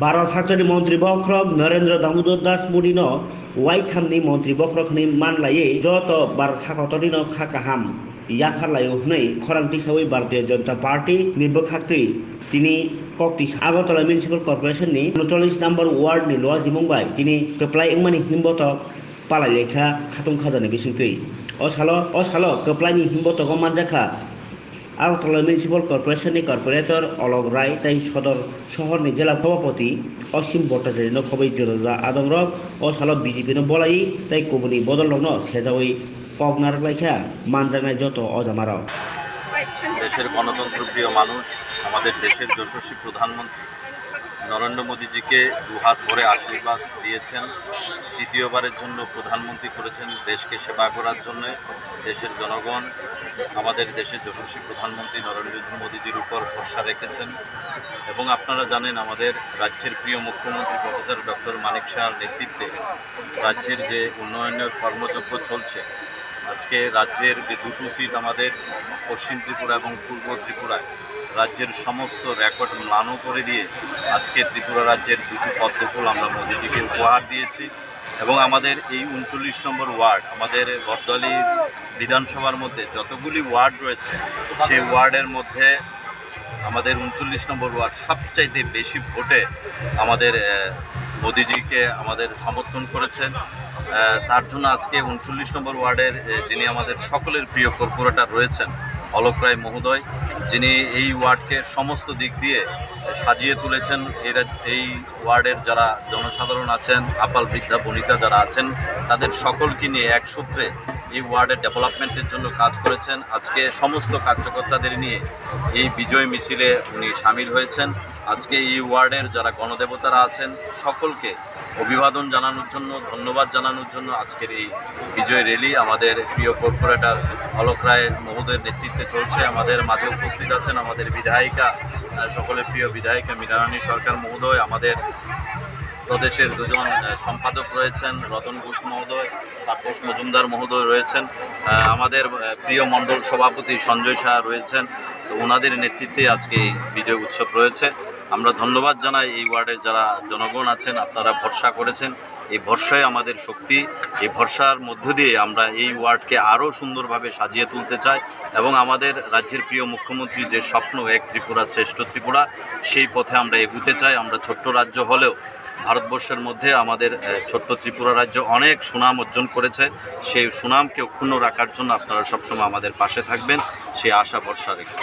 भारत हादरनि मन्त्री बख्रक नरेन्द्र दामोदर दास मोदीनो वाइथामनि मन्त्री बख्रकनि मानलायै जत भारत हादरनि खाकाहाम याफारलायो हनै खरां तिसावै भारतीय जनता पार्टी नि बोखाक्ति तिनि कक्ति आगरतला म्युनिसिपल कर्पोरेशननि 39 नम्बर वार्डनि लआ जिमंबाय तिनि कप्लाय इंमानि हिमबतक पालायलेखा खाथुं खाजानि बिसिंखै असालो कप्लायनि हिमबतक मानजाखा आगरतला म्युनिसिपल कर्पोरेशननि कर्पोरेटर अलक राय तै सदर शहरनि जिल्ला सभापति असीम भट्टाचार्यनो खबै जोरजा आदमरक असालो बिजेपिनो बलाई तै कुबुनि बदलनो सेजावै पगनारलाइखा मानजानाय যত অজামারাও দেশের গণতন্ত্রপ্রিয় মানুষ আমাদের দেশের যশস্বী প্রধানমন্ত্রী নরেন্দ্র মোদীজিকে দুহাত ভরে আশীর্বাদ দিয়েছেন। তৃতীয়বারের জন্য প্রধানমন্ত্রী করেছেন দেশকে সেবা করার জন্য। দেশের জনগণ আমাদের দেশের যশস্বী প্রধানমন্ত্রী নরেন্দ্র মোদীজির উপর ভরসা রেখেছেন এবং আপনারা জানেন আমাদের রাজ্যের প্রিয় মুখ্যমন্ত্রী প্রফেসর ডক্টর মানিক শাহর নেতৃত্বে রাজ্যের যে উন্নয়নের কর্মযজ্ঞ চলছে। আজকে রাজ্যের যে দুটো সিট আমাদের পশ্চিম ত্রিপুরা এবং পূর্ব ত্রিপুরায় রাজ্যের সমস্ত রেকর্ড ম্লান করে দিয়ে আজকে ত্রিপুরা রাজ্যের দুটো পদ্মফুল আমরা মোদীজিকে উপহার দিয়েছি এবং আমাদের এই 39 নম্বর ওয়ার্ড আমাদের বরদলি বিধানসভার মধ্যে যতগুলি ওয়ার্ড রয়েছে সেই ওয়ার্ডের মধ্যে আমাদের 39 নম্বর ওয়ার্ড সবচাইতে বেশি ভোটে আমাদের মোদীজিকে আমাদের সমর্থন করেছেন। তার জন্য আজকে 39 নম্বর ওয়ার্ডের যিনি আমাদের সকলের প্রিয় কর্পোরেটর রয়েছেন অলক রায় মহোদয়, যিনি এই ওয়ার্ডকে সমস্ত দিক দিয়ে সাজিয়ে তুলেছেন। এই ওয়ার্ডের যারা জনসাধারণ আছেন, আপাল বৃদ্ধা বনিতা যারা আছেন, তাদের সকলকে নিয়ে এক সূত্রে এই ওয়ার্ডের ডেভেলপমেন্টের জন্য কাজ করেছেন। আজকে সমস্ত কার্যকর্তাদের নিয়ে এই বিজয় মিছিলে উনি সামিল হয়েছেন। আজকে এই ওয়ার্ডের যারা গণদেবতারা আছেন সকলকে অভিবাদন জানানোর জন্য, ধন্যবাদ জানানোর জন্য আজকের এই বিজয় র্যালি আমাদের প্রিয় কর্পোরেটর অলক রায় মহোদয়ের নেতৃত্বে চলছে। আমাদের মাঝে উপস্থিত আছেন আমাদের বিধায়িকা, সকলের প্রিয় বিধায়িকা মীনারানী সরকার মহোদয়, আমাদের প্রদেশের দুজন সম্পাদক রয়েছেন রতন ঘোষ মহোদয়, তাপস মজুমদার মহোদয় রয়েছেন, আমাদের প্রিয় মণ্ডল সভাপতি সঞ্জয় শাহ রয়েছেন। তো ওনাদের নেতৃত্বে আজকে এই বিজয় উৎসব রয়েছে। আমরা ধন্যবাদ জানাই এই ওয়ার্ডের যারা জনগণ আছেন, আপনারা ভরসা করেছেন। এই ভরসায় আমাদের শক্তি, এই ভরসার মধ্য দিয়ে আমরা এই ওয়ার্ডকে আরও সুন্দরভাবে সাজিয়ে তুলতে চাই এবং আমাদের রাজ্যের প্রিয় মুখ্যমন্ত্রী যে স্বপ্ন এক ত্রিপুরা শ্রেষ্ঠ ত্রিপুরা, সেই পথে আমরা এগুতে চাই। আমরা ছোট্ট রাজ্য হলেও ভারতবর্ষের মধ্যে আমাদের ছোট্ট ত্রিপুরা রাজ্য অনেক সুনাম অর্জন করেছে। সেই সুনামকে অক্ষুণ্ণ রাখার জন্য আপনারা সবসময় আমাদের পাশে থাকবেন, সেই আশা ভরসা রেখে